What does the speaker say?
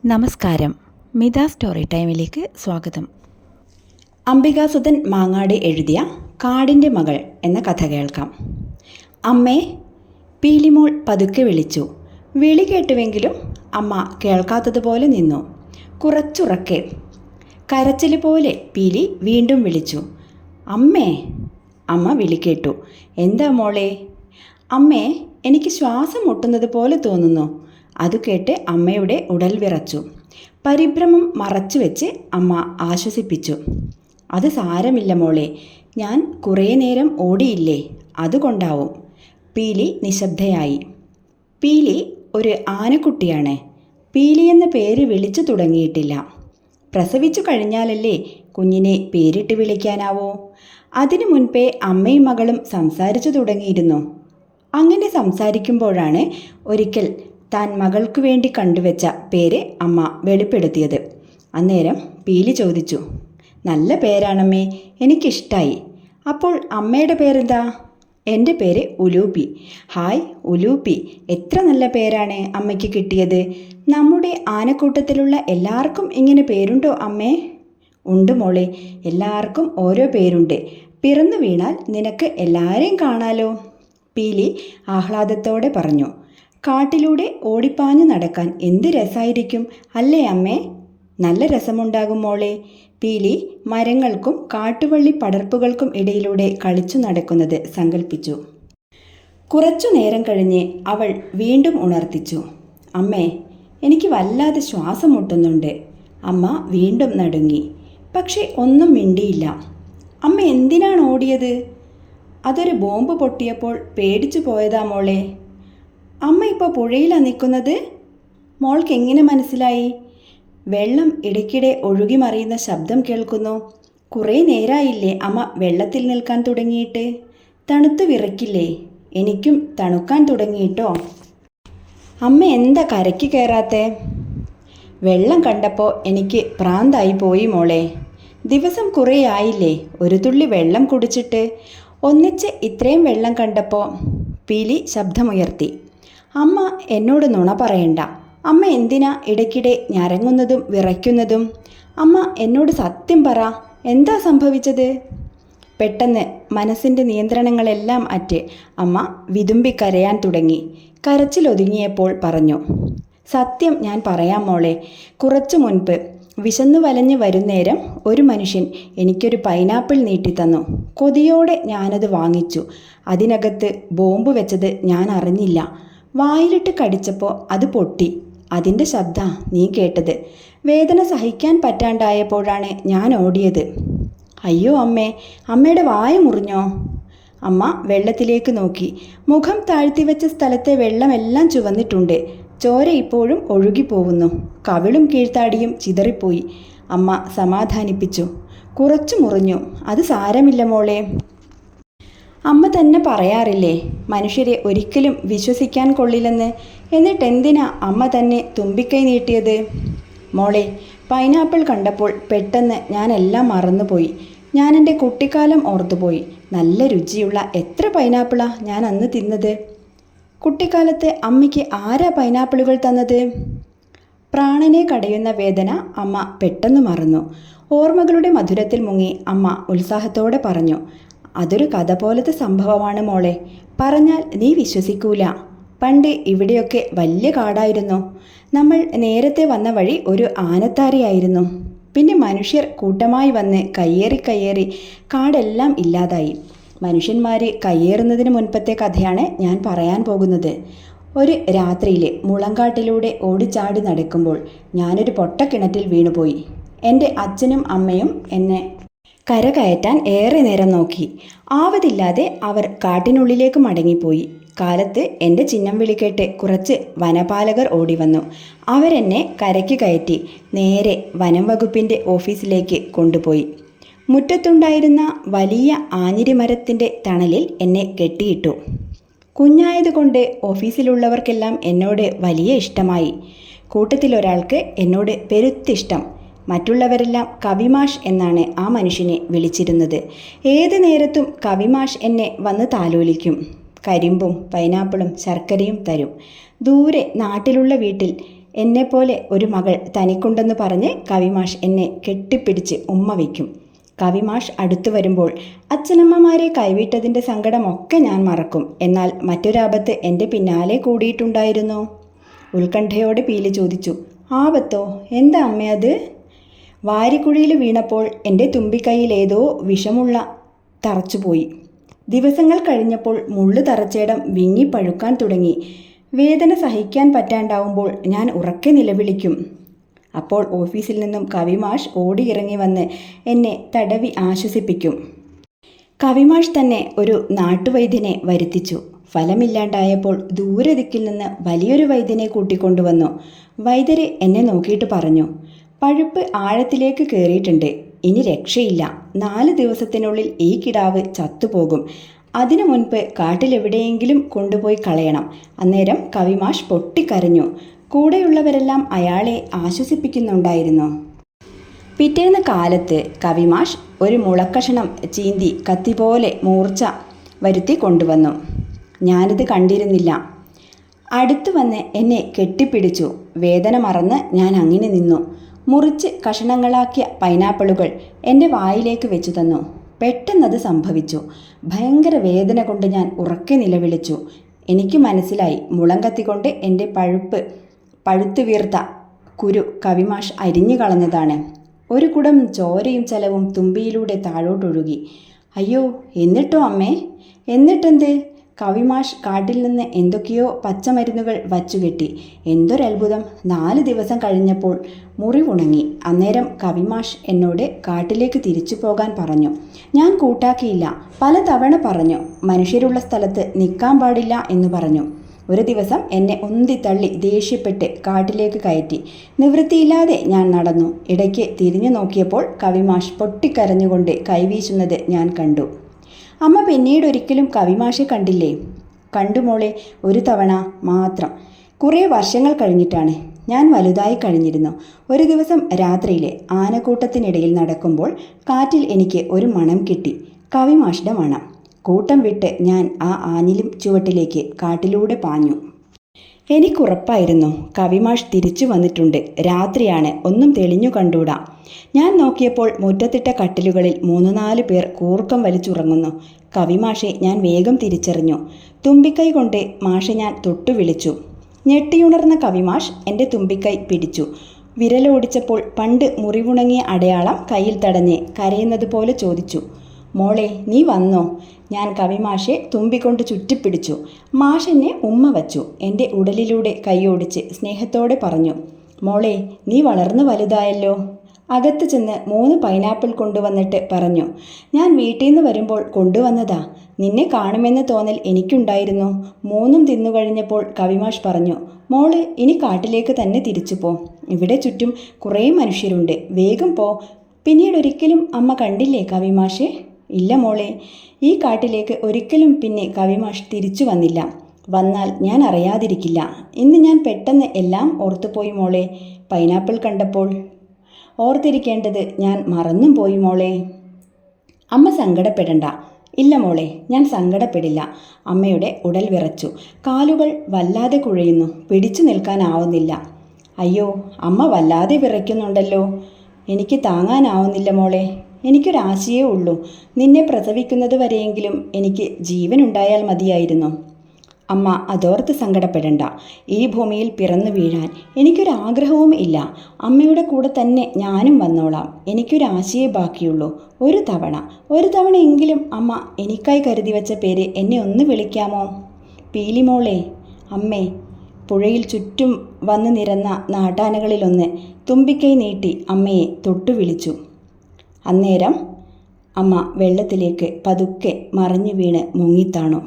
നമസ്കാരം. മിത സ്റ്റോറി ടൈമിലേക്ക് സ്വാഗതം. അംബികാസുധൻ മാങ്ങാട് എഴുതിയ കാടിൻ്റെ മകൾ എന്ന കഥ കേൾക്കാം. അമ്മേ, പീലിമോൾ പതുക്കെ വിളിച്ചു. വിളി കേട്ടുവെങ്കിലും അമ്മ കേൾക്കാത്തതുപോലെ നിന്നു. കുറച്ചുറക്കെ, കരച്ചിൽ പോലെ പീലി വീണ്ടും വിളിച്ചു. അമ്മേ. അമ്മ വിളി കേട്ടു. എന്താ മോളെ? അമ്മേ, എനിക്ക് ശ്വാസം മുട്ടുന്നത് പോലെ തോന്നുന്നു. അത് കേട്ട് അമ്മയുടെ ഉടൽ വിറച്ചു. പരിഭ്രമം മറച്ചു വെച്ച് അമ്മ ആശ്വസിപ്പിച്ചു. അത് സാരമില്ല മോളെ, ഞാൻ കുറേ നേരം ഓടിയില്ലേ, അതുകൊണ്ടാവും. പീലി നിശബ്ദയായി. പീലി ഒരു ആനക്കുട്ടിയാണ്. പീലി എന്ന പേര് വിളിച്ചു തുടങ്ങിയിട്ടില്ല. പ്രസവിച്ചു കഴിഞ്ഞാലല്ലേ കുഞ്ഞിനെ പേരിട്ട് വിളിക്കാനാവോ? അതിനു മുൻപേ അമ്മയും മകളും സംസാരിച്ചു തുടങ്ങിയിരുന്നു. അങ്ങനെ സംസാരിക്കുമ്പോഴാണ് ഒരിക്കൽ താൻ മകൾക്കു വേണ്ടി കണ്ടുവച്ച പേര് അമ്മ വെളിപ്പെടുത്തിയത്. അന്നേരം പീലി ചോദിച്ചു, നല്ല പേരാണമ്മേ, എനിക്കിഷ്ടായി. അപ്പോൾ അമ്മയുടെ പേരെന്താ? എൻ്റെ പേര് ഉലൂപ്പി. ഹായ് ഉലൂപ്പി, എത്ര നല്ല പേരാണ് അമ്മയ്ക്ക് കിട്ടിയത്. നമ്മുടെ ആനക്കൂട്ടത്തിലുള്ള എല്ലാവർക്കും ഇങ്ങനെ പേരുണ്ടോ അമ്മേ? ഉണ്ട് മോളെ, എല്ലാവർക്കും ഓരോ പേരുണ്ട്. പിറന്നു വീണാൽ നിനക്ക് എല്ലാവരെയും കാണാലോ, പീലി ആഹ്ലാദത്തോടെ പറഞ്ഞു. കാട്ടിലൂടെ ഓടിപ്പാഞ്ഞു നടക്കാൻ എന്ത് രസമായിരിക്കും അല്ലേ അമ്മേ? നല്ല രസമുണ്ടാകും മോളെ. പീലി മരങ്ങൾക്കും കാട്ടുവള്ളി പടർപ്പുകൾക്കും ഇടയിലൂടെ കളിച്ചു നടക്കുന്നത് സങ്കല്പിച്ചു. കുറച്ചു നേരം കഴിഞ്ഞ് അവൾ വീണ്ടും ഉണർത്തിച്ചു. അമ്മേ, എനിക്ക് വല്ലാതെ ശ്വാസം മുട്ടുന്നുണ്ട്. അമ്മ വീണ്ടും നടുങ്ങി. പക്ഷെ ഒന്നും മിണ്ടിയില്ല. അമ്മ എന്തിനാണ് ഓടിയത്? അതൊരു ബോംബ് പൊട്ടിയപ്പോൾ പേടിച്ചു പോയതാ മോളെ. അമ്മ ഇപ്പോൾ പുഴയിലാണ് നിൽക്കുന്നത്. മോൾക്ക് എങ്ങനെ മനസ്സിലായി? വെള്ളം ഇടയ്ക്കിടെ ഒഴുകി മറിയുന്ന ശബ്ദം കേൾക്കുന്നു. കുറേ നേരമായില്ലേ അമ്മ വെള്ളത്തിൽ നിൽക്കാൻ തുടങ്ങിയിട്ട്? തണുത്ത് വിറയ്ക്കില്ലേ? എനിക്കും തണുക്കാൻ തുടങ്ങിയിട്ടോ. അമ്മ എന്താ കരയ്ക്ക് കയറാത്തേ? വെള്ളം കണ്ടപ്പോൾ എനിക്ക് പ്രാന്തായി പോയി മോളെ. ദിവസം കുറേ ആയില്ലേ ഒരു തുള്ളി വെള്ളം കുടിച്ചിട്ട്. ഒന്നിച്ച് ഇത്രയും വെള്ളം കണ്ടപ്പോൾ. പീലി ശബ്ദമുയർത്തി. അമ്മ എന്നോട് നുണ പറയണ്ട. അമ്മ എന്തിനാ ഇടയ്ക്കിടെ ഞരങ്ങുന്നതും വിറയ്ക്കുന്നതും? അമ്മ എന്നോട് സത്യം പറ, എന്താ സംഭവിച്ചത്? പെട്ടെന്ന് മനസ്സിൻ്റെ നിയന്ത്രണങ്ങളെല്ലാം അറ്റ് അമ്മ വിതുമ്പി കരയാൻ തുടങ്ങി. കരച്ചിലൊതുങ്ങിയപ്പോൾ പറഞ്ഞു, സത്യം ഞാൻ പറയാം മോളെ. കുറച്ചു മുൻപ് വിശന്നു വലഞ്ഞ് വരുന്നേരം ഒരു മനുഷ്യൻ എനിക്കൊരു പൈനാപ്പിൾ നീട്ടിത്തന്നു. കൊതിയോടെ ഞാനത് വാങ്ങിച്ചു. അതിനകത്ത് ബോംബ് വെച്ചത് ഞാൻ അറിഞ്ഞില്ല. വായിലിട്ട് കടിച്ചപ്പോൾ അത് പൊട്ടി. അതിൻ്റെ ശബ്ദ നീ കേട്ടത്. വേദന സഹിക്കാൻ പറ്റാണ്ടായപ്പോഴാണ് ഞാൻ ഓടിയത്. അയ്യോ അമ്മേ, അമ്മയുടെ വായ മുറിഞ്ഞോ? അമ്മ വെള്ളത്തിലേക്ക് നോക്കി. മുഖം താഴ്ത്തിവെച്ച സ്ഥലത്തെ വെള്ളമെല്ലാം ചുവന്നിട്ടുണ്ട്. ചോര ഇപ്പോഴും ഒഴുകിപ്പോവുന്നു. കവിളും കീഴ്ത്താടിയും ചിതറിപ്പോയി. അമ്മ സമാധാനിപ്പിച്ചു. കുറച്ചു മുറിഞ്ഞു, അത് സാരമില്ല മോളെ. അമ്മ തന്നെ പറയാറില്ലേ മനുഷ്യരെ ഒരിക്കലും വിശ്വസിക്കാൻ കൊള്ളില്ലെന്ന്. എന്നിട്ടെന്തിനാ അമ്മ തന്നെ തുമ്പിക്കൈ നീട്ടിയത്? മോളെ, പൈനാപ്പിൾ കണ്ടപ്പോൾ പെട്ടെന്ന് ഞാനെല്ലാം മറന്നുപോയി. ഞാൻ എൻ്റെ കുട്ടിക്കാലം ഓർത്തുപോയി. നല്ല രുചിയുള്ള എത്ര പൈനാപ്പിളാ ഞാൻ അന്ന് തിന്നത്. കുട്ടിക്കാലത്ത് അമ്മയ്ക്ക് ആരാ പൈനാപ്പിളുകൾ തന്നത്? പ്രാണനെ കടയുന്ന വേദന അമ്മ പെട്ടെന്ന് മറന്നു. ഓർമ്മകളുടെ മധുരത്തിൽ മുങ്ങി അമ്മ ഉത്സാഹത്തോടെ പറഞ്ഞു, അതൊരു കഥ പോലത്തെ സംഭവമാണ് മോളെ. പറഞ്ഞാൽ നീ വിശ്വസിക്കൂല. പണ്ട് ഇവിടെയൊക്കെ വലിയ കാടായിരുന്നു. നമ്മൾ നേരത്തെ വന്ന വഴി ഒരു ആനത്താരയായിരുന്നു. പിന്നെ മനുഷ്യർ കൂട്ടമായി വന്ന് കയ്യേറി കാടെല്ലാം ഇല്ലാതായി. മനുഷ്യന്മാർ കയ്യേറുന്നതിന് മുൻപത്തെ കഥയാണ് ഞാൻ പറയാൻ പോകുന്നത്. ഒരു രാത്രിയിൽ മുളങ്കാട്ടിലൂടെ ഓടിച്ചാടി നടക്കുമ്പോൾ ഞാനൊരു പൊട്ടക്കിണറ്റിൽ വീണുപോയി. എൻ്റെ അച്ഛനും അമ്മയും എന്നെ കരകയറ്റാൻ ഏറെ നേരം നോക്കി. ആവതില്ലാതെ അവർ കാട്ടിനുള്ളിലേക്ക് മടങ്ങിപ്പോയി. കാലത്ത് എൻ്റെ ചിഹ്നം വിളിക്കേട്ട് കുറച്ച് വനപാലകർ ഓടിവന്നു. അവരെന്നെ കരയ്ക്ക് കയറ്റി നേരെ വനം വകുപ്പിൻ്റെ ഓഫീസിലേക്ക് കൊണ്ടുപോയി. മുറ്റത്തുണ്ടായിരുന്ന വലിയ ആഞ്ഞിരിമരത്തിൻ്റെ തണലിൽ എന്നെ കെട്ടിയിട്ടു. കുഞ്ഞായതുകൊണ്ട് ഓഫീസിലുള്ളവർക്കെല്ലാം എന്നോട് വലിയ ഇഷ്ടമായി. കൂട്ടത്തിലൊരാൾക്ക് എന്നോട് പെരുത്തിഷ്ടം. മറ്റുള്ളവരെല്ലാം കവിമാഷ് എന്നാണ് ആ മനുഷ്യനെ വിളിച്ചിരുന്നത്. ഏത് നേരത്തും കവിമാഷ് എന്നെ വന്ന് താലോലിക്കും. കരിമ്പും പൈനാപ്പിളും ശർക്കരയും തരും. ദൂരെ നാട്ടിലുള്ള വീട്ടിൽ എന്നെപ്പോലെ ഒരു മകൾ തനിക്കുണ്ടെന്ന് പറഞ്ഞ് കവിമാഷ് എന്നെ കെട്ടിപ്പിടിച്ച് ഉമ്മ വയ്ക്കും. കവിമാഷ് അടുത്തു വരുമ്പോൾ അച്ഛനമ്മമാരെ കൈവിട്ടതിൻ്റെ സങ്കടമൊക്കെ ഞാൻ മറക്കും. എന്നാൽ മറ്റൊരാപത്ത് എൻ്റെ പിന്നാലെ കൂടിയിട്ടുണ്ടായിരുന്നു. ഉത്കണ്ഠയോടെ പീലി ചോദിച്ചു. ആപത്തോ? എന്താ അമ്മേ അത്? വാരിക്കുഴിയിൽ വീണപ്പോൾ എൻ്റെ തുമ്പിക്കൈയിലേതോ വിഷമുള്ള തറച്ചുപോയി. ദിവസങ്ങൾ കഴിഞ്ഞപ്പോൾ മുള്ളു തറച്ചേടം വിങ്ങിപ്പഴുക്കാൻ തുടങ്ങി. വേദന സഹിക്കാൻ പറ്റാണ്ടാവുമ്പോൾ ഞാൻ ഉറക്കെ നിലവിളിക്കും. അപ്പോൾ ഓഫീസിൽ നിന്നും കവിമാഷ് ഓടിയിറങ്ങി വന്ന് എന്നെ തടവി ആശ്വസിപ്പിക്കും. കവിമാഷ് തന്നെ ഒരു നാട്ടുവൈദ്യനെ വരുത്തിച്ചു. ഫലമില്ലാണ്ടായപ്പോൾ ദൂരദിക്കിൽ നിന്ന് വലിയൊരു വൈദ്യനെ കൂട്ടിക്കൊണ്ടുവന്നു. വൈദ്യര് എന്നെ നോക്കിയിട്ട് പറഞ്ഞു, പഴുപ്പ് ആഴത്തിലേക്ക് കയറിയിട്ടുണ്ട്. ഇനി രക്ഷയില്ല. 4 ദിവസത്തിനുള്ളിൽ ഈ കിടാവ് ചത്തുപോകും. അതിനു മുൻപ് കാട്ടിലെവിടെയെങ്കിലും കൊണ്ടുപോയി കളയണം. അന്നേരം കവിമാഷ് പൊട്ടിക്കരഞ്ഞു. കൂടെയുള്ളവരെല്ലാം അയാളെ ആശ്വസിപ്പിക്കുന്നുണ്ടായിരുന്നു. പിറ്റേന്ന് കാലത്ത് കവിമാഷ് ഒരു മുളക്കഷണം ചീന്തി കത്തി പോലെ മൂർച്ച വരുത്തി കൊണ്ടുവന്നു. ഞാനിത് കണ്ടിരുന്നില്ല. അടുത്തു വന്ന് എന്നെ കെട്ടിപ്പിടിച്ചു. വേദന മറന്ന് ഞാൻ അങ്ങനെ നിന്നു. മുറിച്ച് കഷണങ്ങളാക്കിയ പൈനാപ്പിളുകൾ എൻ്റെ വായിലേക്ക് വെച്ചു തന്നു. പെട്ടെന്നത് സംഭവിച്ചു. ഭയങ്കര വേദന കൊണ്ട് ഞാൻ ഉറക്കെ നിലവിളിച്ചു. എനിക്ക് മനസ്സിലായി, മുളം കത്തിക്കൊണ്ട് എൻ്റെ പഴുത്തു വീർത്ത കുരു കവിമാഷ് അരിഞ്ഞു കളഞ്ഞതാണ്. ഒരു കുടം ചോരയും ചലവും തുമ്പിയിലൂടെ താഴോട്ടൊഴുകി. അയ്യോ, എന്നിട്ടോ അമ്മേ? എന്നിട്ടെന്ത്? കവിമാഷ് കാട്ടിൽ നിന്ന് എന്തൊക്കെയോ പച്ചമരുന്നുകൾ വച്ചുകെട്ടി. എന്തൊരത്ഭുതം! 4 ദിവസം കഴിഞ്ഞപ്പോൾ മുറിവുണങ്ങി. അന്നേരം കവിമാഷ് എന്നോട് കാട്ടിലേക്ക് തിരിച്ചു പോകാൻ പറഞ്ഞു. ഞാൻ കൂട്ടാക്കിയില്ല. പലതവണ പറഞ്ഞു, മനുഷ്യരുള്ള സ്ഥലത്ത് നിൽക്കാൻ പാടില്ല എന്ന് പറഞ്ഞു. ഒരു ദിവസം എന്നെ ഉന്തിത്തള്ളി ദേഷ്യപ്പെട്ട് കാട്ടിലേക്ക് കയറ്റി. നിവൃത്തിയില്ലാതെ ഞാൻ നടന്നു. ഇടയ്ക്ക് തിരിഞ്ഞു നോക്കിയപ്പോൾ കവിമാഷ് പൊട്ടിക്കരഞ്ഞുകൊണ്ട് കൈവീശുന്നത് ഞാൻ കണ്ടു. അമ്മ പിന്നീടൊരിക്കലും കവിമാഷെ കണ്ടില്ലേ? കണ്ടു മോളെ, ഒരു തവണ മാത്രം. കുറേ വർഷങ്ങൾ കഴിഞ്ഞിട്ടാണ്. ഞാൻ വലുതായി കഴിഞ്ഞിരുന്നു. ഒരു ദിവസം രാത്രിയിലെ ആനക്കൂട്ടത്തിനിടയിൽ നടക്കുമ്പോൾ കാറ്റിൽ എനിക്ക് ഒരു മണം കിട്ടി. കവിമാഷിൻ്റെ മണം. കൂട്ടം വിട്ട് ഞാൻ ആ ആഞ്ഞിലും ചുവട്ടിലേക്ക് കാട്ടിലൂടെ പാഞ്ഞു. എനിക്കുറപ്പായിരുന്നു കവിമാഷ് തിരിച്ചു വന്നിട്ടുണ്ട്. രാത്രിയാണ്, ഒന്നും തെളിഞ്ഞു കണ്ടൂടാ. ഞാൻ നോക്കിയപ്പോൾ മുറ്റത്തിട്ട കട്ടിലുകളിൽ 3-4 പേർ കൂർക്കം വലിച്ചുറങ്ങുന്നു. കവിമാഷെ ഞാൻ വേഗം തിരിച്ചറിഞ്ഞു. തുമ്പിക്കൈ കൊണ്ട് മാഷെ ഞാൻ തൊട്ടു വിളിച്ചു. ഞെട്ടിയുണർന്ന കവിമാഷ് എൻ്റെ തുമ്പിക്കൈ പിടിച്ചു. വിരലോടിച്ചപ്പോൾ പണ്ട് മുറിവുണങ്ങിയ അടയാളം കയ്യിൽ തടഞ്ഞ് കരയുന്നത് പോലെ ചോദിച്ചു, മോളെ നീ വന്നോ? ഞാൻ കവിമാഷെ തുമ്പിക്കൊണ്ട് ചുറ്റിപ്പിടിച്ചു. മാഷെന്നെ ഉമ്മ വച്ചു. എൻ്റെ ഉടലിലൂടെ കൈയോടിച്ച് സ്നേഹത്തോടെ പറഞ്ഞു, മോളെ നീ വളർന്നു വലുതായല്ലോ. അകത്ത് ചെന്ന് 3 പൈനാപ്പിൾ കൊണ്ടുവന്നിട്ട് പറഞ്ഞു, ഞാൻ വീട്ടിൽ നിന്ന് വരുമ്പോൾ കൊണ്ടുവന്നതാ. നിന്നെ കാണുമെന്ന് തോന്നൽ എനിക്കുണ്ടായിരുന്നു. 3ഉം തിന്നുകഴിഞ്ഞപ്പോൾ കവിമാഷ് പറഞ്ഞു, മോള് ഇനി കാട്ടിലേക്ക് തന്നെ തിരിച്ചു പോ. ഇവിടെ ചുറ്റും കുറേ മനുഷ്യരുണ്ട്. വേഗം പോ. പിന്നീടൊരിക്കലും അമ്മ കണ്ടില്ലേ കവിമാഷെ? ഇല്ല മോളെ. ഈ കാട്ടിലേക്ക് ഒരിക്കലും പിന്നെ കവിമാഷ് തിരിച്ചു വന്നില്ല. വന്നാൽ ഞാൻ അറിയാതിരിക്കില്ല. ഇന്ന് ഞാൻ പെട്ടെന്ന് എല്ലാം ഓർത്തുപോയി മോളെ. പൈനാപ്പിൾ കണ്ടപ്പോൾ ഓർത്തിരിക്കേണ്ടത് ഞാൻ മറന്നും പോയി മോളെ. അമ്മ സങ്കടപ്പെടണ്ട. ഇല്ല മോളെ, ഞാൻ സങ്കടപ്പെടില്ല. അമ്മയുടെ ഉടൽ വിറച്ചു. കാലുകൾ വല്ലാതെ കുഴയുന്നു. പിടിച്ചു നിൽക്കാനാവുന്നില്ല. അയ്യോ, അമ്മ വല്ലാതെ വിറയ്ക്കുന്നുണ്ടല്ലോ. എനിക്ക് താങ്ങാനാവുന്നില്ല മോളെ. എനിക്കൊരാശയേ ഉള്ളൂ. നിന്നെ പ്രസവിക്കുന്നത് വരെയെങ്കിലും എനിക്ക് ജീവനുണ്ടായാൽ മതിയായിരുന്നു. അമ്മ അതോർത്ത് സങ്കടപ്പെടണ്ട. ഈ ഭൂമിയിൽ പിറന്നു വീഴാൻ എനിക്കൊരാഗ്രഹവും ഇല്ല. അമ്മയുടെ കൂടെ തന്നെ ഞാനും വന്നോളാം. എനിക്കൊരാശയേ ബാക്കിയുള്ളൂ. ഒരു തവണയെങ്കിലും അമ്മ എനിക്കായി കരുതി വെച്ച പേര് എന്നെ ഒന്ന് വിളിക്കാമോ? പീലിമോളെ. അമ്മേ. പുഴയിൽ ചുറ്റും വന്നു നിരന്ന നാട്ടാനകളിലൊന്ന് തുമ്പിക്കൈ നീട്ടി അമ്മയെ തൊട്ടു വിളിച്ചു. അന്നേരം അമ്മ വെള്ളത്തിലേക്ക് പതുക്കെ മറിഞ്ഞു വീണ് മുങ്ങിത്താണു.